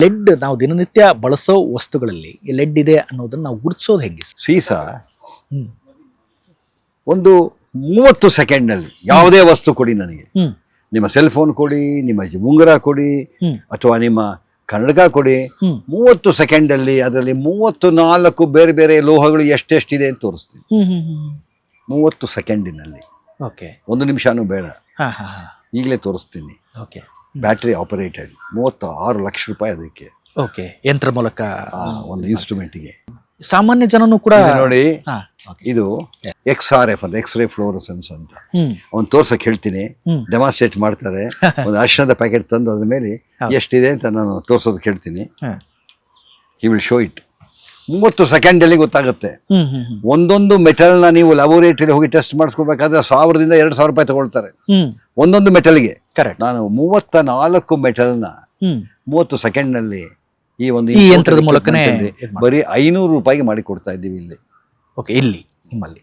LED ನಾವು ದಿನನಿತ್ಯ ಬಳಸೋ ವಸ್ತುಗಳಲ್ಲಿ ಲೆಡ್ ಇದೆ ಅನ್ನೋದನ್ನ ನಾವು ಗುರುತಿಸೋದು ಹೇಗೆ? ಸೀಸ ಹ್ಮ್ ಒಂದು 30 ಸೆಕೆಂಡ್ನಲ್ಲಿ ಯಾವುದೇ ವಸ್ತು ಕೊಡಿ ನನಗೆ, ಹ್ಮ್ ನಿಮ್ಮ ಸೆಲ್ ಫೋನ್ ಕೊಡಿ, ನಿಮ್ಮ ಉಂಗುರ ಕೊಡಿ, ಹ್ಮ್ ಅಥವಾ ನಿಮ್ಮ ಕನ್ನಡಕ ಕೊಡಿ, ಹ್ಮ್ 30 ಸೆಕೆಂಡಲ್ಲಿ ಅದರಲ್ಲಿ 34 ಬೇರೆ ಬೇರೆ ಲೋಹಗಳು ಎಷ್ಟೆಷ್ಟಿದೆ ಅಂತ ತೋರಿಸ್ತೀನಿ. ಹ್ಮ್ ಹ್ಮ್ ಹ್ಮ್ 30 ಸೆಕೆಂಡಿನಲ್ಲಿ, ಓಕೆ 1 ನಿಮಿಷನೂ ಬೇಡ, ಹಾ ಹಾ ಹಾ ಈಗಲೇ ತೋರಿಸ್ತೀನಿ. ಓಕೆ ಬ್ಯಾಟ್ರಿ ಆಪರೇಟೆಡ್, 36 ಲಕ್ಷ ರೂಪಾಯಿ ಅದಕ್ಕೆ, ಓಕೆ ಯಂತ್ರ ಮೂಲಕ ಒಂದು ಇನ್ಸ್ಟ್ರೂಮೆಂಟ್ಗೆ. ಸಾಮಾನ್ಯ ಜನನು ಕೂಡ ನೋಡಿ, ಹಾ ಓಕೆ ಇದು XRF ಅಂತ, ಎಕ್ಸ್ರೇ ಫ್ಲೋರಸೆನ್ಸ್ ಅಂತ. ಹ್ಮ್ ಅವ್ನು ತೋರ್ಸಕ್ ಹೇಳ್ತೀನಿ, ಹ್ಮ್ ಡೆಮಾನ್ಸ್ಟ್ರೇಟ್ ಮಾಡ್ತಾರೆ. ಒಂದು ಅರ್ಶನದ ಪ್ಯಾಕೆಟ್ ತಂದು ಅದ್ರ ಮೇಲೆ ಹೌದು. ಎಷ್ಟಿದೆ ಅಂತ ನಾನು ತೋರ್ಸೋದಕ್ಕೆ ಹೇಳ್ತೀನಿ. ಹಾ. He will show it. 30 ಸೆಕೆಂಡಲ್ಲಿ ಗೊತ್ತಾಗುತ್ತೆ. ಹ್ಮ್ ಹ್ಮ್ ಹ್ಮ್ ಒಂದೊಂದು ಮೆಟಲ್ನ ನೀವು ಲ್ಯಾಬೋರೇಟರಿ ಹೋಗಿ ಟೆಸ್ಟ್ ಮಾಡಿಸ್ಕೋಬೇಕಾದ್ರೆ 1000 ದಿಂದ 2000 ರೂಪಾಯಿ ತಗೊಳ್ತಾರೆ ಹ್ಮ್ ಒಂದೊಂದು ಮೆಟಲ್ಗೆ. ಕರೆಕ್ಟ್. ನಾನು 34 ಮೆಟಲ್ನ ಹ್ಮ್ 30 ಸೆಕೆಂಡ್ನಲ್ಲಿ ಈ ಒಂದು ಈ ಯಂತ್ರದ ಮೂಲಕನೇ ಬರೀ 500 ರೂಪಾಯಿಗೆ ಮಾಡಿ ಕೊಡ್ತಾ ಇದ್ದೀವಿ ಇಲ್ಲಿ. ಓಕೆ ಇಲ್ಲಿ ನಿಮ್ಮಲ್ಲಿ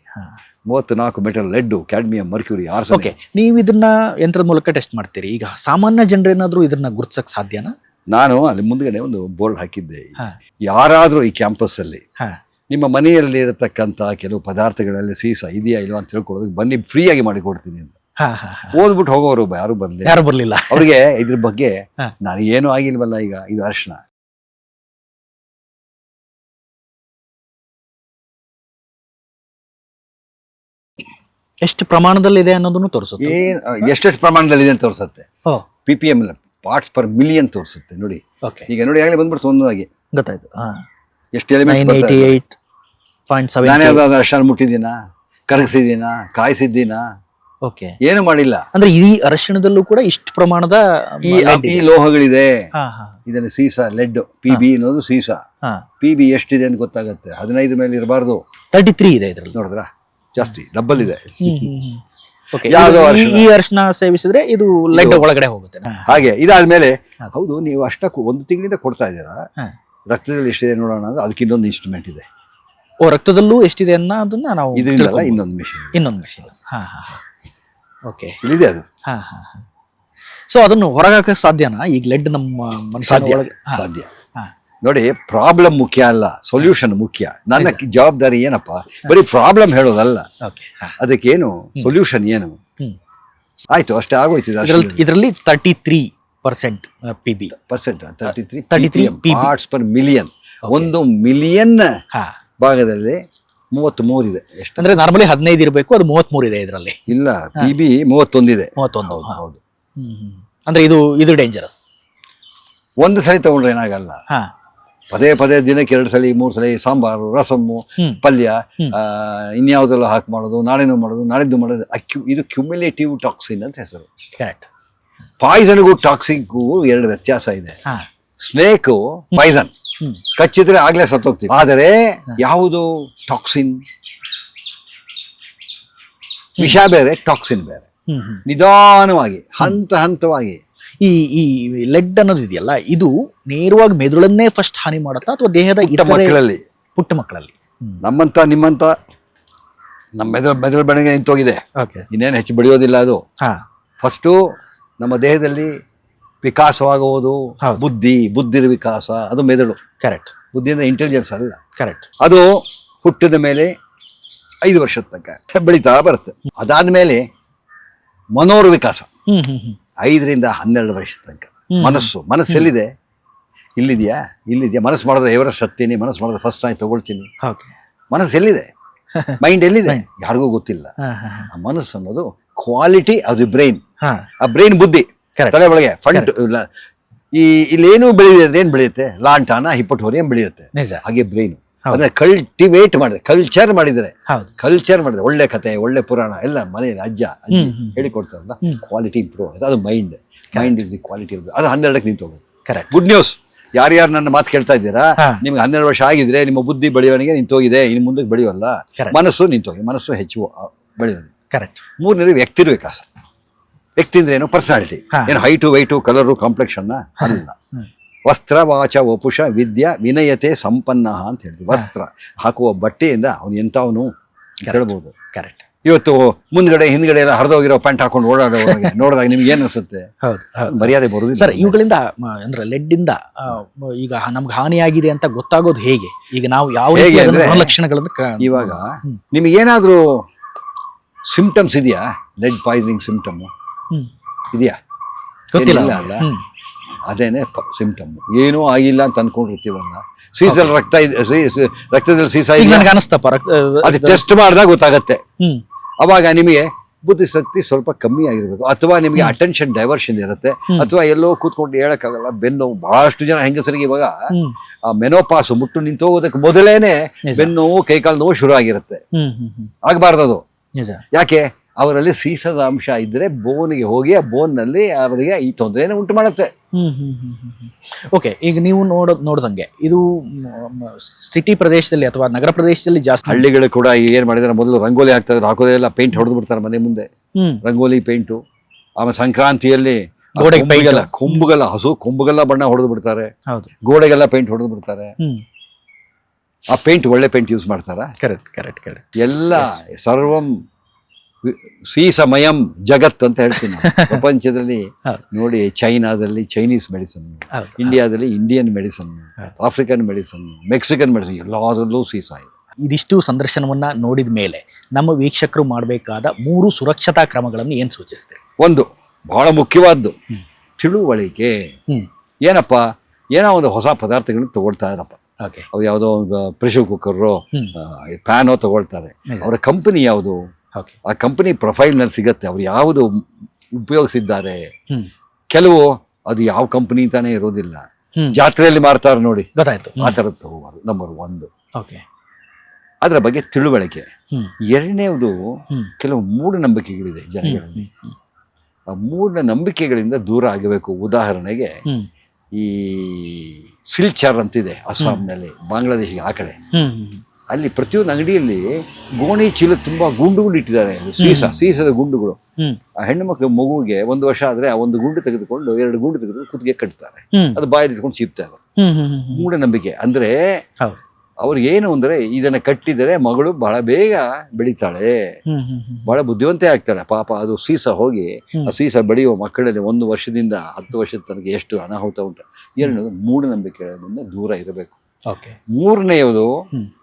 34 metal, lead, cadmium, mercury, okay. Arsenic. ನೀವು ಇದನ್ನ ಯಂತ್ರದ ಮೂಲಕ ಟೆಸ್ಟ್ ಮಾಡ್ತೀರಿ. ಈಗ ಸಾಮಾನ್ಯ ಜನರೇನಾದ್ರೂ ಇದನ್ನ ಗುರುತಿಸಕ್ ಸಾಧ್ಯನಾ? ನಾನು ಅಲ್ಲಿ ಮುಂದ್ಗಡೆ ಒಂದು ಬೋರ್ಡ್ ಹಾಕಿದ್ದೆ. ಹಾ. ಯಾರಾದ್ರೂ ಈ ಕ್ಯಾಂಪಸ್ ಅಲ್ಲಿ ಹಾ ನಿಮ್ಮ ಮನೆಯಲ್ಲಿ ಇರತಕ್ಕಂತ ಕೆಲವು ಪದಾರ್ಥಗಳಲ್ಲಿ ಸೀಸ ಇದೆಯಾ ಇಲ್ವಾ ಅಂತ ತಿಳ್ಕೊಳ್ಳೋದಕ್ಕೆ ಬನ್ನಿ, ಫ್ರೀ ಆಗಿ ಮಾಡಿ ಕೊಡ್ತೀನಿ ಅಂತ. ಹಾ ಹಾ ಹಾ. ಓದ್ಬಿಟ್ಟು ಹೋಗೋರು ಯಾರು ಬಂದೆ, ಯಾರು ಬರ್ಲಿಲ್ಲ. ಅವ್ರಿಗೆ ಇದ್ರ ಬಗ್ಗೆ ಹಾ. ನಾನು ಏನೂ ಆಗಿಲ್ವಲ್ಲ, ಈಗ ಇದು ಅರ್ಶನ ಎಷ್ಟು ಪ್ರಮಾಣದಲ್ಲಿ ಇದೆ ಅನ್ನೋದನ್ನು ತೋರಿಸುತ್ತೆ. ಎಷ್ಟೆಷ್ಟು ಪ್ರಮಾಣದಲ್ಲಿ ಇದೆ ಅಂತ ತೋರಿಸುತ್ತೆ. ಓ PPM ಪಾರ್ಟ್ಸ್ ಪರ್ ಮಿಲಿಯನ್ ತೋರಿಸುತ್ತೆ. ನೋಡಿ ಓಕೆ ಈಗ ನೋಡಿ, ಆಗಲೇ ಬಂದ್ಬಿಡ್ತು ಒಂದಾಗಿ ಗೊತ್ತಾಯ್ತು. ಹಾ ಎಷ್ಟು ಎಲಿಮೆಂಟ್ಸ್. 988.7. ನಾನೇ ಯಾವ್ದಾದ್ರು ಅರ್ಶನ ಮುಟ್ಟಿದ್ದೀನಾ, ಕರಗಿಸಿದ್ದೀನಾ, ಕಾಯಿಸಿದ್ದೀನಾ? ಓಕೆ. ಏನು ಮಾಡಿಲ್ಲ. ಅಂದ್ರೆ ಈ ಅರಿಶಿಣದಲ್ಲೂ ಕೂಡ ಇಷ್ಟು ಪ್ರಮಾಣದ ಈ ಲೋಹಗಳಿದೆ. ಹಾ ಹಾ ಇದನ್ನು ಸೀಸ, ಲೆಡ್, PB ಅನ್ನೋದು ಸೀಸ. ಹಾ. PB ಎಷ್ಟಿದೆ ಅಂತ ಗೊತ್ತಾಗುತ್ತೆ. 15 ಮೇಲೆ ಇರಬಾರ್ದು. 33 ಇದೆ ಇದರಲ್ಲಿ. ನೋಡಿದ್ರ, ಜಾಸ್ತಿ ಡಬಲ್ ಇದೆ. ಓಕೆ. ಯಾವ್ದೋ ಈ ಅರಿಶಿಣ ಸೇವಿಸಿದ್ರೆ ಇದು ಲೆಡ್ ಒಳಗಡೆ ಹೋಗುತ್ತೆ. ಹಾಗೆ ಇದಾದ್ಮೇಲೆ ಹೌದು, ನೀವು ಅಷ್ಟಕ್ಕೂ 1 ತಿಂಗಳಿಂದ ಕೊಡ್ತಾ ಇದ್ದೀರಾ, ರಕ್ತದಲ್ಲಿ ಎಷ್ಟಿದೆ ನೋಡೋಣ ಅಂದ್ರೆ ಅದಕ್ಕೆ ಇನ್ನೊಂದು ಇನ್ಸ್ಟ್ರೂಮೆಂಟ್ ಇದೆ. ಓ ರಕ್ತದಲ್ಲೂ ಎಷ್ಟಿದೆ ಅನ್ನೋದನ್ನ ನಾವು ಇದರಿಂದಲ್ಲ, ಇನ್ನೊಂದು ಮೆಷಿನ್. ಇನ್ನೊಂದು ಮೆಷಿನ್. ಹಾ ಹಾ ಓಕೆ. ಇಲ್ಲಿದೆ ಅದು. ಹಾ ಹಾ ಹಾ. ಸೊ ಅದನ್ನು ಹೊರಗಾಕ ಸಾಧ್ಯನಾ? ಈಗ ಲೆಡ್ ನಮ್ಮ ಮನುಷ್ಯನ ಒಳಗೆ ಸಾಧ್ಯ. ನೋಡಿ, ಪ್ರಾಬ್ಲಮ್ ಮುಖ್ಯ ಅಲ್ಲ, ಸೊಲ್ಯೂಷನ್ ಮುಖ್ಯ. ನನ್ನ ಜವಾಬ್ದಾರಿ ಏನಪ್ಪ, ಬರೀ ಪ್ರಾಬ್ಲಮ್ ಹೇಳೋದಲ್ಲ, ಅದಕ್ಕೇನು ಸೊಲ್ಯೂಷನ್ ಏನು. ಆಯ್ತು, ಅಷ್ಟೇ ಆಗೋಯ್ತು. ಇದರಲ್ಲಿ 33% PB, 33 parts per million. 1 million ಭಾಗದಲ್ಲಿ 33 ಇದೆ. ಎಷ್ಟು ಅಂದ್ರೆ ನಾರ್ಮಲಿ 15 ಇರಬೇಕು, ಅದು 33 ಇದೆ ಇದರಲ್ಲಿ. ಇಲ್ಲ, PB 31 ಇದೆ. 31. ಹೌದು. ಅಂದ್ರೆ ಇದು ಡೇಂಜರಸ್. ಒಂದು ಸಲ ತಗೊಂಡ್ರೆ ಏನಾಗಲ್ಲ. ಪದೇ ಪದೇ ದಿನಕ್ಕೆ 2 ಸಲ 3 ಸಲ ಸಾಂಬಾರು, ರಸಮ್ಮು, ಪಲ್ಯ, ಇನ್ಯಾವುದೆಲ್ಲ ಹಾಕಿ ಮಾಡೋದು, ನಾಳೆನೂ ಮಾಡೋದು, ನಾಳಿದ್ದು ಮಾಡೋದು. ಇದು ಕ್ಯುಮ್ಯುಲೇಟಿವ್ ಟಾಕ್ಸಿನ್ ಅಂತ ಹೆಸರು. ಕರೆಕ್ಟ್. ಪಾಯ್ಸನ್ಗೂ ಟಾಕ್ಸಿನ್ಗೂ 2 ವ್ಯತ್ಯಾಸ ಇದೆ. ಸ್ನೇಕ್ ಪಾಯ್ಸನ್, ಕಚ್ಚಿದ್ರೆ ಆಗ್ಲೇ ಸತ್ತೋಗ್ತೀವಿ. ಆದರೆ ಯಾವುದು ಟಾಕ್ಸಿನ್, ವಿಷ ಬೇರೆ, ಟಾಕ್ಸಿನ್ ಬೇರೆ. ನಿಧಾನವಾಗಿ, ಹಂತ ಹಂತವಾಗಿ. ಈ ಲೆಡ್ ಅನ್ನೋದು ಇದೆಯಲ್ಲ, ಇದು ನೇರವಾಗಿ ಮೆದುಳನ್ನೇ ಫಸ್ಟ್ ಹಾನಿ ಮಾಡುತ್ತಾ ಅಥವಾ ದೇಹದ ಮಕ್ಕಳಲ್ಲಿ, ಪುಟ್ಟ ಮಕ್ಕಳಲ್ಲಿ? ನಮ್ಮಂತ ನಿಮ್ಮಂತ ನಮ್ಮ ಮೆದುಳು ಬೆಳಗ್ಗೆ ನಿಂತೋಗಿದೆ, ಇನ್ನೇನು ಹೆಚ್ಚು ಬೆಳೆಯೋದಿಲ್ಲ. ಅದು ಫಸ್ಟು ನಮ್ಮ ದೇಹದಲ್ಲಿ ವಿಕಾಸವಾಗುವುದು ಬುದ್ಧಿರ ವಿಕಾಸ, ಅದು ಮೆದುಳು. ಕರೆಕ್ಟ್. ಬುದ್ಧಿಯಿಂದ ಇಂಟೆಲಿಜೆನ್ಸ್ ಅಲ್ಲ. ಕರೆಕ್ಟ್. ಅದು ಹುಟ್ಟಿದ ಮೇಲೆ 5 ವರ್ಷದ ತನಕ ಬೆಳೀತಾ ಬರುತ್ತೆ. ಅದಾದ್ಮೇಲೆ ಮನೋರ ವಿಕಾಸ 5 ರಿಂದ 12 ವರ್ಷದ ತನಕ. ಮನಸ್ಸು ಎಲ್ಲಿದೆ? ಇಲ್ಲಿದೆಯಾ? ಮನಸ್ಸು ಮಾಡಿದ್ರೆ ಎವರೆಸ್ಟ್ ಹತ್ತೀನಿ, ಮನಸ್ಸು ಮಾಡಿದ್ರೆ ಫಸ್ಟ್ ರ್ಯಾಂಕ್ ತಗೊಳ್ತೀನಿ. ಮನಸ್ಸು ಎಲ್ಲಿದೆ? ಮೈಂಡ್ ಎಲ್ಲಿದೆ? ಯಾರಿಗೂ ಗೊತ್ತಿಲ್ಲ. ಆ ಮನಸ್ಸು ಅನ್ನೋದು ಕ್ವಾಲಿಟಿ ಆಫ್ ದಿ ಬ್ರೈನ್. ಆ ಬ್ರೈನ್ ಬುದ್ಧಿ ತಲೆ ಒಳಗೆ ಫಂಡ್. ಇಲ್ಲೇನು ಬೆಳೆದಿದೆ ಅಂದ್ರೆ ಏನ್ ಬೆಳೆಯುತ್ತೆ? ಲಾಂಟಾನ, ಹಿಪ್ಪಟೋರಿಯಂ ಬೆಳೆಯುತ್ತೆ. ಹಾಗೆ ಬ್ರೈನ್ ಅದನ್ನ ಕಲ್ಟಿವೇಟ್ ಮಾಡಿದ್ರೆ, ಕಲ್ಚರ್ ಮಾಡಿದ್ರೆ, ಒಳ್ಳೆ ಕತೆ, ಒಳ್ಳೆ ಪುರಾಣ ಎಲ್ಲ ಮನೆಯಲ್ಲಿ ಅಜ್ಜಿ ಹೇಳಿಕೊಡ್ತಾರಲ್ಲ, ಕ್ವಾಲಿಟಿ ಇಂಪ್ರೂವ್ ಆಗುತ್ತೆ. ಅದು ಮೈಂಡ್ ಇಸ್ ದಿ ಕ್ವಾಲಿಟಿ. ಅದು 12ಕ್ಕೆ ನಿಂತೋಗೋದು. Good news. ಯಾರ್ಯಾರು ನನ್ನ ಮಾತು ಕೇಳ್ತಾ ಇದ್ದೀರಾ, ನಿಮ್ಗೆ 12 ವರ್ಷ ಆಗಿದ್ರೆ ನಿಮ್ಮ ಬುದ್ಧಿ ಬೆಳೆಯೋನಿಗೆ ನಿಂತೋಗಿದೆ, ಇನ್ನು ಮುಂದಕ್ಕೆ ಬೆಳೆಯೋಲ್ಲ. ಮನಸ್ಸು ನಿಂತೋಗಿ, ಮನಸ್ಸು ಹೆಚ್ಚು ಬೆಳೆಯೋದು. ಕರೆಕ್ಟ್. 3ನೇದು ವ್ಯಕ್ತಿರ ವಿಕಾಸ. ವ್ಯಕ್ತಿ ಅಂದ್ರೆ ಏನು? ಪರ್ಸನಾಲಿಟಿ. ಏನು ಹೈಟು, ವೈಟು, ಕಲರು, ಕಾಂಪ್ಲೆಕ್ಷನ್ ಅಲ್ಲ. ವಸ್ತ್ರ, ವಾಚ, ವಪುಷ, ವಿದ್ಯಾ, ವಿನಯತೆ, ಸಂಪನ್ನ ಅಂತ ಹೇಳ್ತೀವಿ. ವಸ್ತ್ರ ಹಾಕುವ ಬಟ್ಟೆಯಿಂದ ಅವನು ಎಂಥವನು ಹೇಳ್ಬೋದು. ಕರೆಕ್ಟ್. ಇವತ್ತು ಮುಂದ್ಗಡೆ ಹಿಂದ್ಗಡೆ ಎಲ್ಲ ಹರಿದೋಗಿರೋ ಪ್ಯಾಂಟ್ ಹಾಕೊಂಡು ಓಡಾಡೋವಾಗ ನೋಡಿದಾಗ ನಿಮ್ಗೆ ಏನ್ ಅನ್ಸುತ್ತೆ? ಹೌದು ಹೌದು ಮರ್ಯಾದೆ ಬರುದಿಲ್ಲ. ಸರ್, ಇವುಗಳಿಂದ ಅಂದ್ರೆ ಲೆಡ್ ಇಂದ ಈಗ ನಮ್ಗೆ ಹಾನಿಯಾಗಿದೆ ಅಂತ ಗೊತ್ತಾಗೋದು ಹೇಗೆ? ಈಗ ನಾವು ಯಾವ ಹೇಗೆ ರೀತಿ ಅಂದ್ರೆ, ಲಕ್ಷಣಗಳನ್ನು ಇವಾಗ ನಿಮಗೇನಾದ್ರೂ ಸಿಂಪ್ಟಮ್ಸ್ ಇದೆಯಾ? ಲೆಡ್ ಪಾಯ್ಸನಿಂಗ್ ಸಿಂಪ್ಟಮ್ ಇದೆಯಾ? ಗೊತ್ತಿಲ್ಲ ಇಲ್ಲ ಅಲ್ಲ, ಅದೇನೆ ಸಿಂಪ್ಟಮ್. ಏನೂ ಆಗಿಲ್ಲ ಅಂತ ಅನ್ಕೊಂಡಿರ್ತೀವಲ್ಲ, ಸೀಸದಲ್ಲಿ ರಕ್ತ ರಕ್ತದಲ್ಲಿ ಸೀಸ ಈಗ ಇಲ್ಲ, ನನಗೆ ಅನಿಸ್ತಪ್ಪ ಅದು ಟೆಸ್ಟ್ ಮಾಡಿದಾಗ ಗೊತ್ತಾಗತ್ತೆ. ಅವಾಗ ನಿಮಗೆ ಬುದ್ಧಿಶಕ್ತಿ ಸ್ವಲ್ಪ ಕಮ್ಮಿ ಆಗಿರ್ಬೇಕು, ಅಥವಾ ನಿಮಗೆ ಅಟೆನ್ಷನ್ ಡೈವರ್ಷನ್ ಇರುತ್ತೆ, ಅಥವಾ ಎಲ್ಲೋ ಕೂತ್ಕೊಂಡು ಹೇಳಕ್ಕಾಗಲ್ಲ. ಬೆನ್ನು ಬಹಳಷ್ಟು ಜನ ಹೆಂಗಸರಿಗೆ ಇವಾಗ ಆ ಮೆನೋಪಾಸ್ ಮುಟ್ಟು ನಿಂತು ಹೋಗೋದಕ್ಕೆ ಮೊದಲೇನೆ ಬೆನ್ನು ನೋವು, ಕೈಕಾಲು ನೋವು ಶುರು ಆಗಿರುತ್ತೆ. ಆಗಬಾರ್ದದು. ಯಾಕೆ? ಅವರಲ್ಲಿ ಸೀಸದ ಅಂಶ ಇದ್ರೆ ಬೋನ್ಗೆ ಹೋಗಿ ಆ ಬೋನ್ ನಲ್ಲಿ ಅವರಿಗೆ ಈ ತೊಂದರೆಯನ್ನು ಉಂಟು ಮಾಡುತ್ತೆ. ಓಕೆ, ಈಗ ನೀವು ನೋಡ್ದಂಗೆ ಇದು ಸಿಟಿ ಪ್ರದೇಶದಲ್ಲಿ ಅಥವಾ ನಗರ ಪ್ರದೇಶದಲ್ಲಿ ಜಾಸ್ತಿ. ಹಳ್ಳಿಗಳು ಕೂಡ ಏನ್ ಮಾಡಿದಾರೆ, ಮೊದಲು ರಂಗೋಲಿ ಹಾಕ್ತಾ ಇದ್ರು, ಹಾಕೋದೇ ಇಲ್ಲ, ಪೇಂಟ್ ಹೊಡೆದು ಬಿಡ್ತಾರೆ ಮನೆ ಮುಂದೆ, ರಂಗೋಲಿ ಪೇಂಟು. ಆಮೇಲೆ ಸಂಕ್ರಾಂತಿಯಲ್ಲಿ ಕೊಂಬುಗೆಲ್ಲ ಹಸು ಕೊಂಬುಗೆಲ್ಲ ಬಣ್ಣ ಹೊಡೆದು ಬಿಡ್ತಾರೆ, ಗೋಡೆಗೆಲ್ಲ ಪೇಂಟ್ ಹೊಡೆದು ಬಿಡ್ತಾರೆ. ಆ ಪೇಂಟ್ ಒಳ್ಳೆ ಪೇಂಟ್ ಯೂಸ್ ಮಾಡ್ತಾರ? Correct correct correct. ಎಲ್ಲ ಸರ್ವಂ ಸೀಸಮಯಂ ಜಗತ್ ಅಂತ ಹೇಳ್ತೀನಿ. ಪ್ರಪಂಚದಲ್ಲಿ ನೋಡಿ, ಚೈನಾದಲ್ಲಿ ಚೈನೀಸ್ ಮೆಡಿಸನ್, ಇಂಡಿಯಾದಲ್ಲಿ Indian medicine, African medicine, Mexican medicine, ಎಲ್ಲದರಲ್ಲೂ ಸೀಸ ಇದೆ. ಇದಿಷ್ಟು ಸಂದರ್ಶನವನ್ನ ನೋಡಿದ ಮೇಲೆ ನಮ್ಮ ವೀಕ್ಷಕರು ಮಾಡಬೇಕಾದ 3 ಸುರಕ್ಷತಾ ಕ್ರಮಗಳನ್ನು ಏನ್ ಸೂಚಿಸ್ತೀರಿ? ಒಂದು ಬಹಳ ಮುಖ್ಯವಾದ್ದು ತಿಳುವಳಿಕೆ. ಏನಪ್ಪ, ಏನೋ ಒಂದು ಹೊಸ ಪದಾರ್ಥಗಳನ್ನ ತಗೊಳ್ತಾ ಇರಪ್ಪ, ಅವು ಯಾವುದೋ ಪ್ರೆಷರ್ ಕುಕ್ಕರು, ಪ್ಯಾನೋ ತಗೊಳ್ತಾರೆ, ಅವರ ಕಂಪನಿ ಯಾವುದು, ಆ ಕಂಪನಿ ಪ್ರೊಫೈಲ್ ನಲ್ಲಿ ಸಿಗತ್ತೆ, ಅವ್ರು ಯಾವುದು ಉಪಯೋಗಿಸಿದ್ದಾರೆ. ಕೆಲವು ಅದು ಯಾವ ಕಂಪನಿ ಅಂತಾನೆ ಇರೋದಿಲ್ಲ, ಜಾತ್ರೆಯಲ್ಲಿ ಮಾರ್ತಾರೆ ನೋಡಿ, ಗೊತ್ತಾಯ್ತು, ಆ ತರದ್ದು ತಗೋಬಾರ್ದು. ನಂಬರ್ 1 ಅದರ ಬಗ್ಗೆ ತಿಳುವಳಿಕೆ. ಎರಡನೇದು ಕೆಲವು ಮೂಢನಂಬಿಕೆಗಳಿದೆ ಜನಗಳಲ್ಲಿ, ಆ ಮೂಢನಂಬಿಕೆಗಳಿಂದ ದೂರ ಆಗಬೇಕು. ಉದಾಹರಣೆಗೆ ಈ ಸಿಲ್ಚಾರ್ ಅಂತಿದೆ ಅಸ್ಸಾಂನಲ್ಲಿ, ಬಾಂಗ್ಲಾದೇಶಿಗೆ ಆ ಕಡೆ, ಅಲ್ಲಿ ಪ್ರತಿಯೊಂದು ಅಂಗಡಿಯಲ್ಲಿ ಗೋಣಿ ಚೀಲ ತುಂಬಾ ಗುಂಡುಗಳು ಇಟ್ಟಿದ್ದಾರೆ, ಸೀಸದ ಗುಂಡುಗಳು. ಆ ಹೆಣ್ಣು ಮಕ್ಕಳು ಮಗುವಿಗೆ 1 ವರ್ಷ ಆದ್ರೆ ಆ ಒಂದು ಗುಂಡು ತೆಗೆದುಕೊಂಡು 2 ಗುಂಡು ತೆಗೆದುಕೊಂಡು ಕುತ್ತಿಗೆ ಕಟ್ತಾರೆ, ಅದು ಬಾಯಲ್ಲಿ ಇಟ್ಕೊಂಡು ಚೀಪ್ತಾರೆ. ಮೂಢನಂಬಿಕೆ ಅಂದ್ರೆ ಅವ್ರಿಗೆ ಏನು ಅಂದ್ರೆ, ಇದನ್ನ ಕಟ್ಟಿದರೆ ಮಗಳು ಬಹಳ ಬೇಗ ಬೆಳಿತಾಳೆ, ಬಹಳ ಬುದ್ಧಿವಂತೆ ಆಗ್ತಾಳೆ. ಪಾಪ ಅದು ಸೀಸ ಹೋಗಿ ಆ ಸೀಸ ಬೆಳೆಯುವ ಮಕ್ಕಳಲ್ಲಿ 1 ವರ್ಷದಿಂದ 10 ವರ್ಷದ ತನಕ ಎಷ್ಟು ಅನಾಹುತ ಉಂಟು. ಎರಡನೇದು ಮೂಢನಂಬಿಕೆಗಳಿಂದ ದೂರ ಇರಬೇಕು. ಮೂರನೆಯದು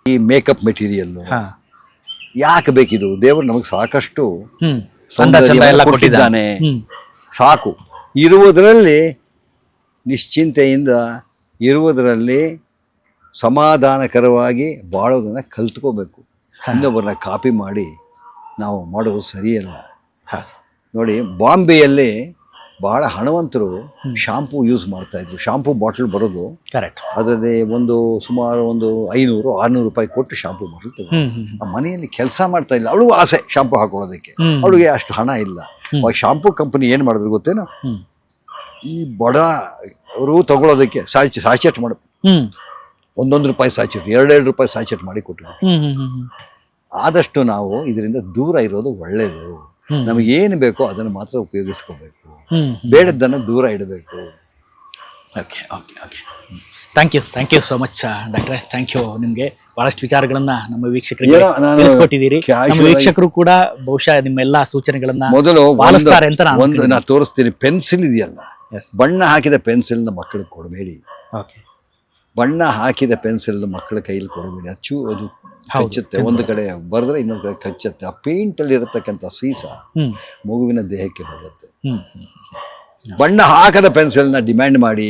ಈ ಮೇಕಪ್ ಮೆಟೀರಿಯಲ್. ಯಾಕೆ ಬೇಕಿದು? ದೇವರು ನಮಗೆ ಸಾಕಷ್ಟು ಕೊಟ್ಟಿದ್ದಾನೆ, ಸಾಕು. ಇರುವುದರಲ್ಲಿ ನಿಶ್ಚಿಂತೆಯಿಂದ ಇರುವುದರಲ್ಲಿ ಸಮಾಧಾನಕರವಾಗಿ ಬಾಳೋದನ್ನ ಕಲ್ತ್ಕೋಬೇಕು. ಇನ್ನೊಬ್ಬರನ್ನ ಕಾಪಿ ಮಾಡಿ ನಾವು ಮಾಡೋದು ಸರಿಯಲ್ಲ. ನೋಡಿ, ಬಾಂಬೆಯಲ್ಲಿ ಬಹಳ ಹಣವಂತರು ಶಾಂಪೂ ಯೂಸ್ ಮಾಡ್ತಾ ಇದ್ರು. ಶಾಂಪೂ ಬಾಟಲ್ ಬರೋದು, ಅದರಲ್ಲಿ ಸುಮಾರು 500-600 ರೂಪಾಯಿ ಕೊಟ್ಟು ಶಾಂಪೂ ಬಾಟಲ್ ತಗೊಂಡು, ಆ ಮನೆಯಲ್ಲಿ ಕೆಲಸ ಮಾಡ್ತಾ ಇಲ್ಲ, ಅವಳಿಗೂ ಆಸೆ ಶಾಂಪೂ ಹಾಕೊಳ್ಳೋದಕ್ಕೆ, ಅವಳಿಗೆ ಅಷ್ಟು ಹಣ ಇಲ್ಲ. ಶಾಂಪೂ ಕಂಪನಿ ಏನ್ ಮಾಡಿದ್ರು ಗೊತ್ತೇನೋ, ಈ ಬಡ ಅವರು ತಗೊಳ್ಳೋದಕ್ಕೆ ಸಾಚೆಟ್ ಮಾಡ, 1 ರೂಪಾಯಿ ಸಾಚೆಟ್, 2 ರೂಪಾಯಿ ಸಾಚೆಟ್ ಮಾಡಿ ಕೊಟ್ಟರು. ಆದಷ್ಟು ನಾವು ಇದರಿಂದ ದೂರ ಇರೋದು ಒಳ್ಳೇದು. ನಮಗೇನು ಬೇಕೋ ಅದನ್ನು ಮಾತ್ರ ಉಪಯೋಗಿಸ್ಕೋಬೇಕು, ಬೇಡದ್ದನ್ನು ದೂರ ಇಡಬೇಕು. Okay okay okay, thank you so much ಡಾಕ್ಟ್ರೆ. Thank you. ನಿಮ್ಗೆ ಬಹಳಷ್ಟು ವಿಚಾರಗಳನ್ನ ನಮ್ಮ ವೀಕ್ಷಕರಿಗೆ ತಿಳಿಸ್ಕೊಟ್ಟಿದ್ದೀರಿ. ನಮ್ಮ ವೀಕ್ಷಕರು ಕೂಡ ಬಹುಶಃ ನಿಮ್ಮೆಲ್ಲಾ ಸೂಚನೆಗಳನ್ನ ಮೊದಲು ಪಾಲಿಸ್ತಾರೆ ಅಂತ ನಾ ತೋರಿಸ್ತೀನಿ. ಪೆನ್ಸಿಲ್ ಇದೆಯಲ್ಲ, ಬಣ್ಣ ಹಾಕಿದ ಪೆನ್ಸಿಲ್ ಮಕ್ಕಳಿಗೆ ಕೊಡಬೇಡಿ. ಬಣ್ಣ ಹಾಕಿದ ಪೆನ್ಸಿಲ್ ಮಕ್ಕಳ ಕೈಯಲ್ಲಿ ಕೊಡಬೇಡಿ. ಅದು ಕಚ್ಚುತ್ತೆ, ಒಂದು ಕಡೆ ಬರೆದ್ರೆ ಇನ್ನೊಂದು ಕಡೆ ಕಚ್ಚುತ್ತೆ. ಆ ಪೇಂಟ್ ಅಲ್ಲಿ ಇರತಕ್ಕಂಥ ಸೀಸ ಮಗುವಿನ ದೇಹಕ್ಕೆ ಹೋಗುತ್ತೆ. ಬಣ್ಣ ಹಾಕದ ಪೆನ್ಸಿಲ್ನ ಡಿಮ್ಯಾಂಡ್ ಮಾಡಿ.